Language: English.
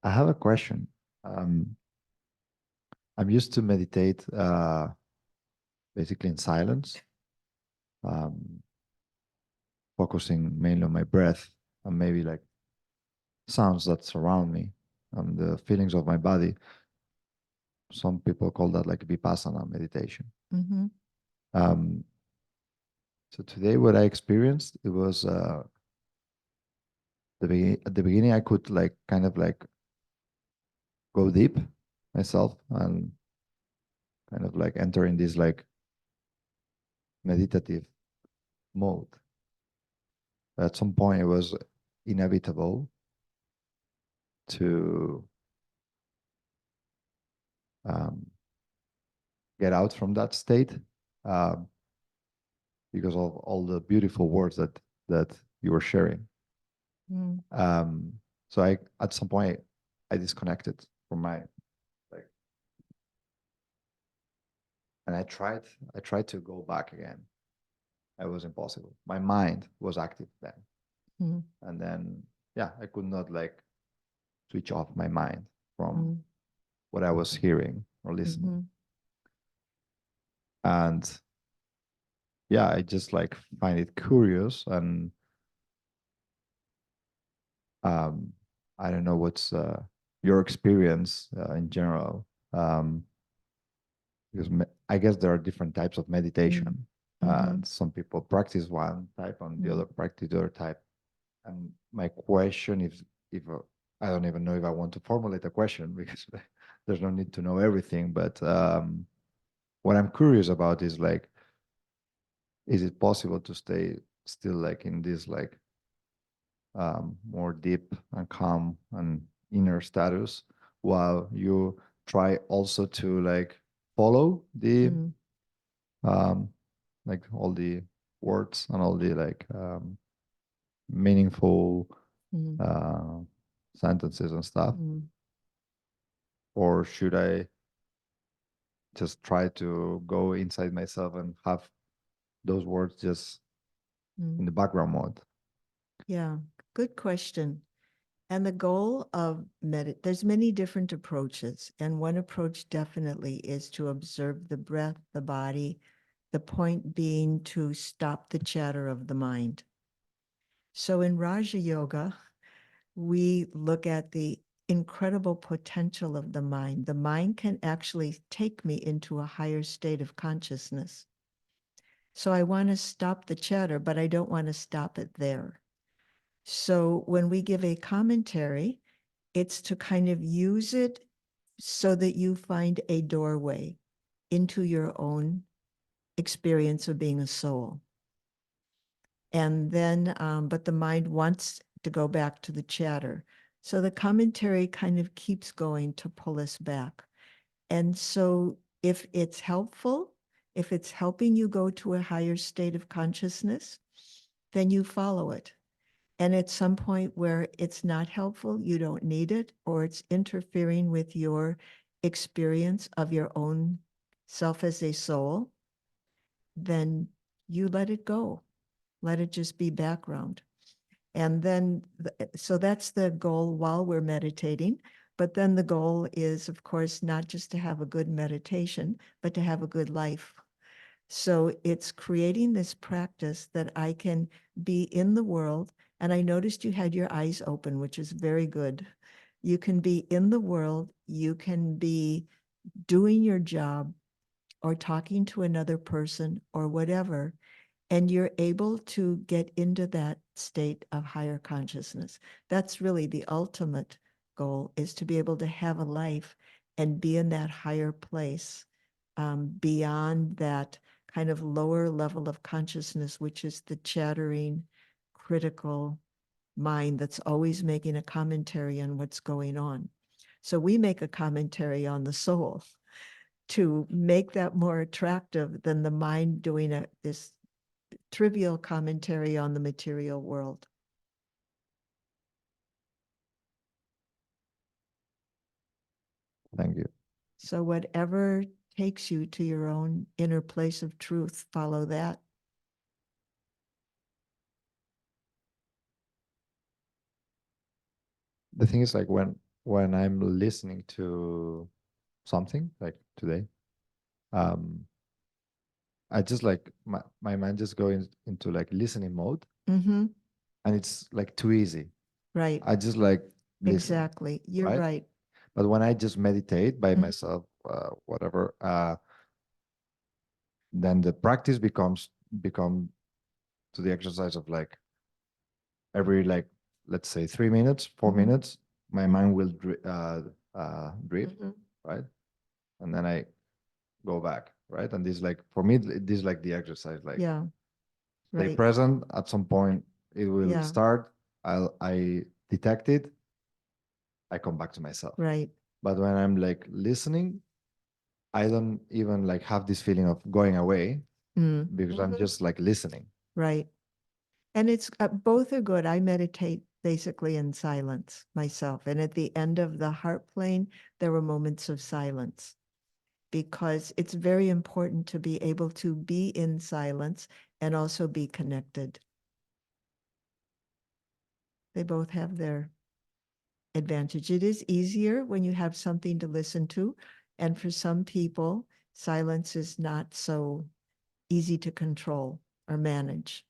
I have a question. Um, I'm used to meditate basically in silence, um, focusing mainly on my breath and maybe like sounds that surround me and the feelings of my body. Some people call that like vipassana meditation. Mm-hmm. Um, so today, what I experienced, it was at the beginning, I could like kind of like go deep myself and kind of like enter in this like meditative mode. At some point, it was inevitable to um, get out from that state uh, because of all the beautiful words that you were sharing. Mm. Um, so I at some point I disconnected from my like, and I tried to go back again. It was impossible. My mind was active then, Mm. and then yeah, I could not like switch off my mind from Mm. what I was hearing or listening. Mm-hmm. And yeah, I just like find it curious and um, I don't know what's your experience in general, because I guess there are different types of Mm. meditation, Mm-hmm. and some people practice one type, and the Mm. other practice the other type. And my question is, if I don't even know if I want to formulate a question because there's no need to know everything. But what I'm curious about is like, is it possible to stay still like in this like more deep and calm and inner status while you try also to like follow the Mm. um, like all the words and all the like meaningful Mm. uh, sentences and stuff, Mm. or should I just try to go inside myself and have those words just Mm. in the background mode? Yeah, good question. And the goal of there's many different approaches. And one approach definitely is to observe the breath, the body, the point being to stop the chatter of the mind. So in Raja Yoga, we look at the incredible potential of the mind. The mind can actually take me into a higher state of consciousness. So I want to stop the chatter, but I don't want to stop it there. So when we give a commentary, it's to kind of use it so that you find a doorway into your own experience of being a soul. And then, but the mind wants to go back to the chatter. So the commentary kind of keeps going to pull us back. And so if it's helpful, if it's helping you go to a higher state of consciousness, then you follow it. And at some point where it's not helpful, you don't need it, or it's interfering with your experience of your own self as a soul, then you let it go. Let it just be background. And then, so that's the goal while we're meditating. But then the goal is, of course, not just to have a good meditation, but to have a good life. So it's creating this practice that I can be in the world. And I noticed you had your eyes open, which is very good. You can be in the world, you can be doing your job or talking to another person or whatever, and you're able to get into that state of higher consciousness. That's really the ultimate goal, is to be able to have a life and be in that higher place, beyond that kind of lower level of consciousness, which is the chattering, critical mind that's always making a commentary on what's going on. So we make a commentary on the soul to make that more attractive than the mind doing this trivial commentary on the material world. Thank you. So, whatever takes you to your own inner place of truth, follow that. The thing is like when when I'm listening to something like today, um, I just like my mind just going into like listening mode, Mm-hmm. and it's like too easy. Right. I just like listen, Exactly. You're right? right. But when I just meditate by Mhm. myself, whatever, then the practice become to the exercise of like every like let's say 3 minutes, 4 minutes, my mind will drift, Mhm. right? And then I go back, right? And this like for me, this like the exercise, like Yeah. stay Right. present. At some point, it will Yeah. start. I detect it. I come back to myself. Right. But when I'm like listening, I don't even like have this feeling of going away Mm. because I'm Mhm. just like listening. Right. And it's both are good. I meditate basically in silence myself. And at the end of the heart plane, there were moments of silence because it's very important to be able to be in silence and also be connected. They both have their advantage. It is easier when you have something to listen to. And for some people, silence is not so easy to control or manage.